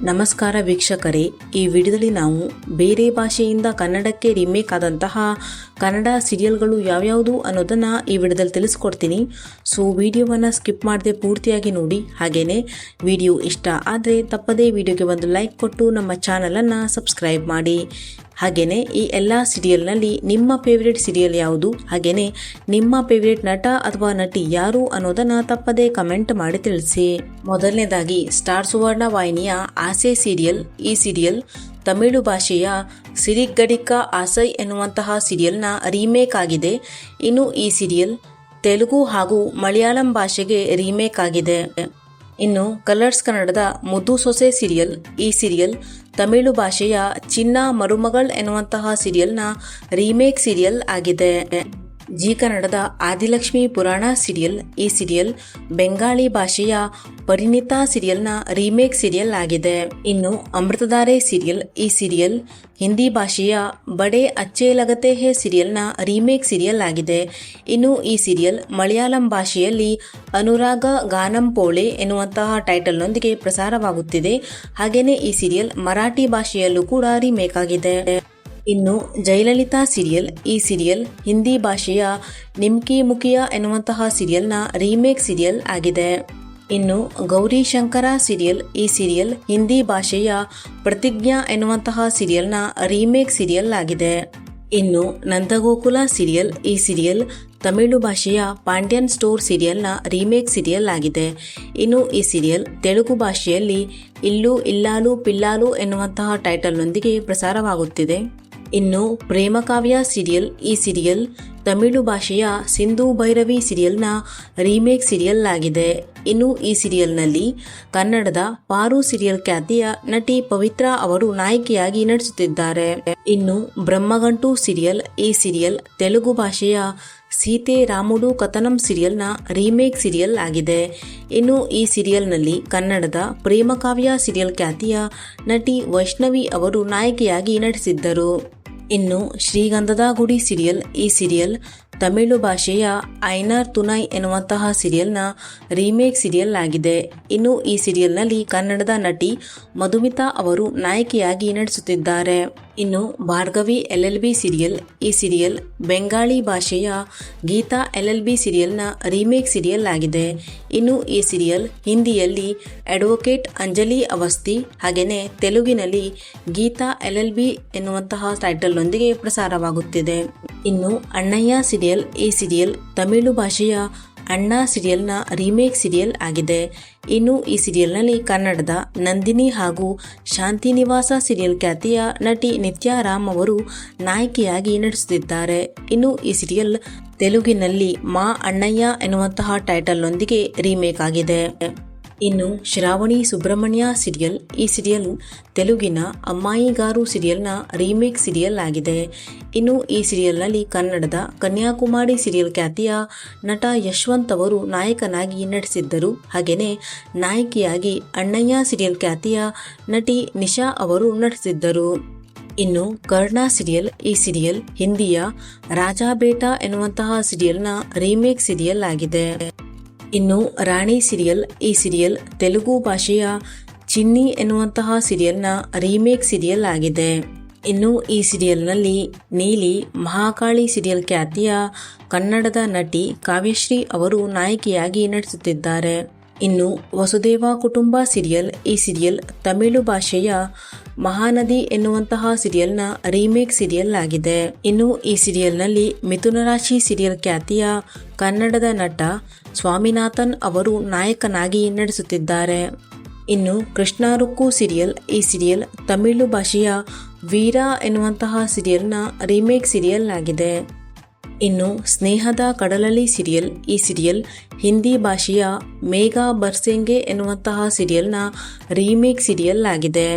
ನಮಸ್ಕಾರ ವೀಕ್ಷಕರೇ, ಈ ವಿಡಿಯೋದಲ್ಲಿ ನಾವು ಬೇರೆ ಭಾಷೆಯಿಂದ ಕನ್ನಡಕ್ಕೆ ರೀಮೇಕ್ ಆದಂತಹ ಕನ್ನಡ ಸೀರಿಯಲ್ಗಳು ಯಾವ್ಯಾವುದು ಅನ್ನೋದನ್ನು ಈ ವಿಡಿಯೋದಲ್ಲಿ ತಿಳಿಸ್ಕೊಡ್ತೀನಿ. ಸೊ ವಿಡಿಯೋವನ್ನು ಸ್ಕಿಪ್ ಮಾಡದೆ ಪೂರ್ತಿಯಾಗಿ ನೋಡಿ. ಹಾಗೆಯೇ ವಿಡಿಯೋ ಇಷ್ಟ ಆದರೆ ತಪ್ಪದೇ ವಿಡಿಯೋಗೆ ಒಂದು ಲೈಕ್ ಕೊಟ್ಟು ನಮ್ಮ ಚಾನಲನ್ನು ಸಬ್ಸ್ಕ್ರೈಬ್ ಮಾಡಿ. ಹಾಗೆಯೇ ಈ ಎಲ್ಲ ಸೀರಿಯಲ್ನಲ್ಲಿ ನಿಮ್ಮ ಫೇವ್ರೇಟ್ ಸೀರಿಯಲ್ ಯಾವುದು, ಹಾಗೆಯೇ ನಿಮ್ಮ ಫೇವ್ರೇಟ್ ನಟ ಅಥವಾ ನಟಿ ಯಾರು ಅನ್ನೋದನ್ನು ತಪ್ಪದೇ ಕಮೆಂಟ್ ಮಾಡಿ ತಿಳಿಸಿ. ಮೊದಲನೇದಾಗಿ ಸ್ಟಾರ್ ಸುವರ್ಣ ವಾಹಿನಿಯ ಆಸೆ ಸೀರಿಯಲ್. ಈ ಸೀರಿಯಲ್ ತಮಿಳು ಭಾಷೆಯ ಸಿರಿಗಡಿಕ ಆಸೈ ಎನ್ನುವಂತಹ ಸೀರಿಯಲ್ನ ರೀಮೇಕ್ ಆಗಿದೆ. ಇನ್ನು ಈ ಸೀರಿಯಲ್ ತೆಲುಗು ಹಾಗೂ ಮಲಯಾಳಂ ಭಾಷೆಗೆ ರೀಮೇಕ್ ಆಗಿದೆ. ಇನ್ನು ಕಲರ್ಸ್ ಕನ್ನಡದ ಮುದ್ದು ಸೊಸೆ ಸೀರಿಯಲ್. ಈ ಸೀರಿಯಲ್ ತಮಿಳು ಭಾಷೆಯ ಚಿನ್ನ ಮರುಮಗಳ್ ಎನ್ನುವಂತಹ ಸೀರಿಯಲ್ನ ರೀಮೇಕ್ ಸೀರಿಯಲ್ ಆಗಿದೆ. ಜಿ ಕನ್ನಡದ ಆದಿಲಕ್ಷ್ಮಿ ಪುರಾಣ ಸೀರಿಯಲ್. ಈ ಸೀರಿಯಲ್ ಬೆಂಗಾಳಿ ಭಾಷೆಯ ಪರಿಣಿತಾ ಸೀರಿಯಲ್ನ ರೀಮೇಕ್ ಸೀರಿಯಲ್ ಆಗಿದೆ. ಇನ್ನು ಅಮೃತಧಾರೆ ಸೀರಿಯಲ್. ಈ ಸೀರಿಯಲ್ ಹಿಂದಿ ಭಾಷೆಯ ಬಡೆ ಅಚ್ಚೆ ಲಗತೆ ಹೇ ಸೀರಿಯಲ್ನ ರೀಮೇಕ್ ಸೀರಿಯಲ್ ಆಗಿದೆ. ಇನ್ನು ಈ ಸೀರಿಯಲ್ ಮಲಯಾಳಂ ಭಾಷೆಯಲ್ಲಿ ಅನುರಾಗ ಗಾನಂ ಪೋಳೆ ಎನ್ನುವಂತಹ ಟೈಟಲ್ನೊಂದಿಗೆ ಪ್ರಸಾರವಾಗುತ್ತಿದೆ. ಹಾಗೆಯೇ ಈ ಸೀರಿಯಲ್ ಮರಾಠಿ ಭಾಷೆಯಲ್ಲೂ ಕೂಡ ರೀಮೇಕ್ ಆಗಿದೆ. ಇನ್ನು ಜಯಲಲಿತಾ ಸೀರಿಯಲ್. ಈ ಸೀರಿಯಲ್ ಹಿಂದಿ ಭಾಷೆಯ ನಿಮ್ಕಿ ಮುಖಿಯಾ ಎನ್ನುವಂತಹ ಸೀರಿಯಲ್ನ ರೀಮೇಕ್ ಸೀರಿಯಲ್ ಆಗಿದೆ. ಇನ್ನು ಗೌರಿ ಶಂಕರ ಸೀರಿಯಲ್. ಈ ಸೀರಿಯಲ್ ಹಿಂದಿ ಭಾಷೆಯ ಪ್ರತಿಜ್ಞಾ ಎನ್ನುವಂತಹ ಸೀರಿಯಲ್ನ ರೀಮೇಕ್ ಸೀರಿಯಲ್ ಆಗಿದೆ. ಇನ್ನು ನಂದಗೋಕುಲ ಸೀರಿಯಲ್. ಈ ಸೀರಿಯಲ್ ತಮಿಳು ಭಾಷೆಯ ಪಾಂಡ್ಯನ್ ಸ್ಟೋರ್ ಸೀರಿಯಲ್ನ ರೀಮೇಕ್ ಸೀರಿಯಲ್ ಆಗಿದೆ. ಇನ್ನು ಈ ಸೀರಿಯಲ್ ತೆಲುಗು ಭಾಷೆಯಲ್ಲಿ ಇಲ್ಲು ಇಲ್ಲಾಲು ಪಿಲ್ಲಾಲು ಎನ್ನುವಂತಹ ಟೈಟಲ್ನೊಂದಿಗೆ ಪ್ರಸಾರವಾಗುತ್ತಿದೆ. ಇನ್ನು ಪ್ರೇಮಕಾವ್ಯ ಸೀರಿಯಲ್. ಈ ಸೀರಿಯಲ್ ತಮಿಳು ಭಾಷೆಯ ಸಿಂಧು ಭೈರವಿ ಸೀರಿಯಲ್ನ ರೀಮೇಕ್ ಸೀರಿಯಲ್ ಆಗಿದೆ. ಇನ್ನು ಈ ಸೀರಿಯಲ್ನಲ್ಲಿ ಕನ್ನಡದ ಪಾರು ಸೀರಿಯಲ್ ಖ್ಯಾತಿಯ ನಟಿ ಪವಿತ್ರ ಅವರು ನಾಯಕಿಯಾಗಿ ನಟಿಸುತ್ತಿದ್ದಾರೆ. ಇನ್ನು ಬ್ರಹ್ಮಗಂಟು ಸೀರಿಯಲ್. ಈ ಸೀರಿಯಲ್ ತೆಲುಗು ಭಾಷೆಯ ಸೀತೆ ರಾಮುಡು ಕಥನಂ ಸೀರಿಯಲ್ನ ರೀಮೇಕ್ ಸೀರಿಯಲ್ ಆಗಿದೆ. ಇನ್ನು ಈ ಸೀರಿಯಲ್ನಲ್ಲಿ ಕನ್ನಡದ ಪ್ರೇಮಕಾವ್ಯ ಸೀರಿಯಲ್ ಖ್ಯಾತಿಯ ನಟಿ ವೈಷ್ಣವಿ ಅವರು ನಾಯಕಿಯಾಗಿ ನಟಿಸಿದ್ದರು. ಇನ್ನು ಶ್ರೀಗಂಧದ ಗುಡಿ ಸೀರಿಯಲ್. ಈ ಸೀರಿಯಲ್ ತಮಿಳು ಭಾಷೆಯ ಐನರ್ ತುನೈ ಎನ್ನುವಂತಹ ಸೀರಿಯಲ್ನ ರೀಮೇಕ್ ಸೀರಿಯಲ್ ಆಗಿದೆ. ಇನ್ನು ಈ ಸೀರಿಯಲ್ನಲ್ಲಿ ಕನ್ನಡದ ನಟಿ ಮಧುಮಿತಾ ಅವರು ನಾಯಕಿಯಾಗಿ ನಟಿಸುತ್ತಿದ್ದಾರೆ. ಇನ್ನು ಭಾರ್ಗವಿ LLB ಸೀರಿಯಲ್. ಈ ಸೀರಿಯಲ್ ಬೆಂಗಾಳಿ ಭಾಷೆಯ ಗೀತಾ LLB ಸೀರಿಯಲ್ನ ರೀಮೇಕ್ ಸೀರಿಯಲ್ ಆಗಿದೆ. ಇನ್ನು ಈ ಸೀರಿಯಲ್ ಹಿಂದಿಯಲ್ಲಿ ಅಡ್ವೊಕೇಟ್ ಅಂಜಲಿ ಅವಸ್ಥಿ, ಹಾಗೆಯೇ ತೆಲುಗಿನಲ್ಲಿ ಗೀತಾ LLB ಎನ್ನುವಂತಹ ಟೈಟಲ್ನೊಂದಿಗೆ ಪ್ರಸಾರವಾಗುತ್ತಿದೆ. ಇನ್ನು ಅಣ್ಣಯ್ಯ ಸೀರಿಯಲ್. ಈ ಸೀರಿಯಲ್ ತಮಿಳು ಭಾಷೆಯ ಅಣ್ಣ ಸೀರಿಯಲ್ನ ರೀಮೇಕ್ ಸೀರಿಯಲ್ ಆಗಿದೆ. ಇನ್ನು ಈ ಸೀರಿಯಲ್ನಲ್ಲಿ ಕನ್ನಡದ ನಂದಿನಿ ಹಾಗೂ ಶಾಂತಿನಿವಾಸ ಸೀರಿಯಲ್ ಖ್ಯಾತಿಯ ನಟಿ ನಿತ್ಯಾ ರಾಮ್ ಅವರು ನಾಯಕಿಯಾಗಿ ನಟಿಸುತ್ತಿದ್ದಾರೆ. ಇನ್ನು ಈ ಸೀರಿಯಲ್ ತೆಲುಗಿನಲ್ಲಿ ಮಾ ಅಣ್ಣಯ್ಯ ಎನ್ನುವಂತಹ ಟೈಟಲ್ನೊಂದಿಗೆ ರೀಮೇಕ್ ಆಗಿದೆ. ಇನ್ನು ಶ್ರಾವಣಿ ಸುಬ್ರಹ್ಮಣ್ಯ ಸೀರಿಯಲ್. ಈ ಸೀರಿಯಲ್ ತೆಲುಗಿನ ಅಮ್ಮಾಯಿಗಾರು ಸೀರಿಯಲ್ನ ರೀಮೇಕ್ ಸೀರಿಯಲ್ ಆಗಿದೆ. ಇನ್ನು ಈ ಸೀರಿಯಲ್ನಲ್ಲಿ ಕನ್ನಡದ ಕನ್ಯಾಕುಮಾರಿ ಸೀರಿಯಲ್ ಖ್ಯಾತಿಯ ನಟ ಯಶವಂತ್ ಅವರು ನಾಯಕನಾಗಿ ನಟಿಸಿದ್ದರು. ಹಾಗೆಯೇ ನಾಯಕಿಯಾಗಿ ಅಣ್ಣಯ್ಯ ಸೀರಿಯಲ್ ಖ್ಯಾತಿಯ ನಟಿ ನಿಶಾ ಅವರು ನಟಿಸಿದ್ದರು. ಇನ್ನು ಕರ್ಣ ಸೀರಿಯಲ್. ಈ ಸೀರಿಯಲ್ ಹಿಂದಿಯ ರಾಜಾ ಬೇಟಾ ಎನ್ನುವಂತಹ ಸೀರಿಯಲ್ನ ರೀಮೇಕ್ ಸೀರಿಯಲ್ ಆಗಿದೆ. ಇನ್ನು ರಾಣಿ ಸೀರಿಯಲ್. ಈ ಸೀರಿಯಲ್ ತೆಲುಗು ಭಾಷೆಯ ಚಿನ್ನಿ ಎನ್ನುವಂತಹ ಸೀರಿಯಲ್ನ ರೀಮೇಕ್ ಸೀರಿಯಲ್ ಆಗಿದೆ. ಇನ್ನು ಈ ಸೀರಿಯಲ್ನಲ್ಲಿ ನೀಲಿ ಮಹಾಕಾಳಿ ಸೀರಿಯಲ್ ಖ್ಯಾತಿಯ ಕನ್ನಡದ ನಟಿ ಕಾವ್ಯಶ್ರೀ ಅವರು ನಾಯಕಿಯಾಗಿ ನಟಿಸುತ್ತಿದ್ದಾರೆ. ಇನ್ನು ವಸುದೇವ ಕುಟುಂಬ ಸೀರಿಯಲ್. ಈ ಸೀರಿಯಲ್ ತಮಿಳು ಭಾಷೆಯ ಮಹಾನದಿ ಎನ್ನುವಂತಹ ಸೀರಿಯಲ್ನ ರೀಮೇಕ್ ಸೀರಿಯಲ್ ಆಗಿದೆ. ಇನ್ನು ಈ ಸೀರಿಯಲ್ನಲ್ಲಿ ಮಿಥುನ ರಾಶಿ ಸೀರಿಯಲ್ ಖ್ಯಾತಿಯ ಕನ್ನಡದ ನಟ ಸ್ವಾಮಿನಾಥನ್ ಅವರು ನಾಯಕನಾಗಿ ನಟಿಸುತ್ತಿದ್ದಾರೆ. ಇನ್ನು ಕೃಷ್ಣ ರುಕ್ಕು ಸೀರಿಯಲ್. ಈ ಸೀರಿಯಲ್ ತಮಿಳು ಭಾಷೆಯ ವೀರ ಎನ್ನುವಂತಹ ಸೀರಿಯಲ್ನ ರೀಮೇಕ್ ಸೀರಿಯಲ್ ಆಗಿದೆ. ಇನ್ನು ಸ್ನೇಹದ ಕಡಲಲ್ಲಿ ಸೀರಿಯಲ್. ಈ ಸೀರಿಯಲ್ ಹಿಂದಿ ಭಾಷೆಯ ಮೇಘಾ ಬರ್ಸೆಂಗೆ ಎನ್ನುವಂತಹ ಸೀರಿಯಲ್ನ ರೀಮೇಕ್ ಸೀರಿಯಲ್ ಆಗಿದೆ.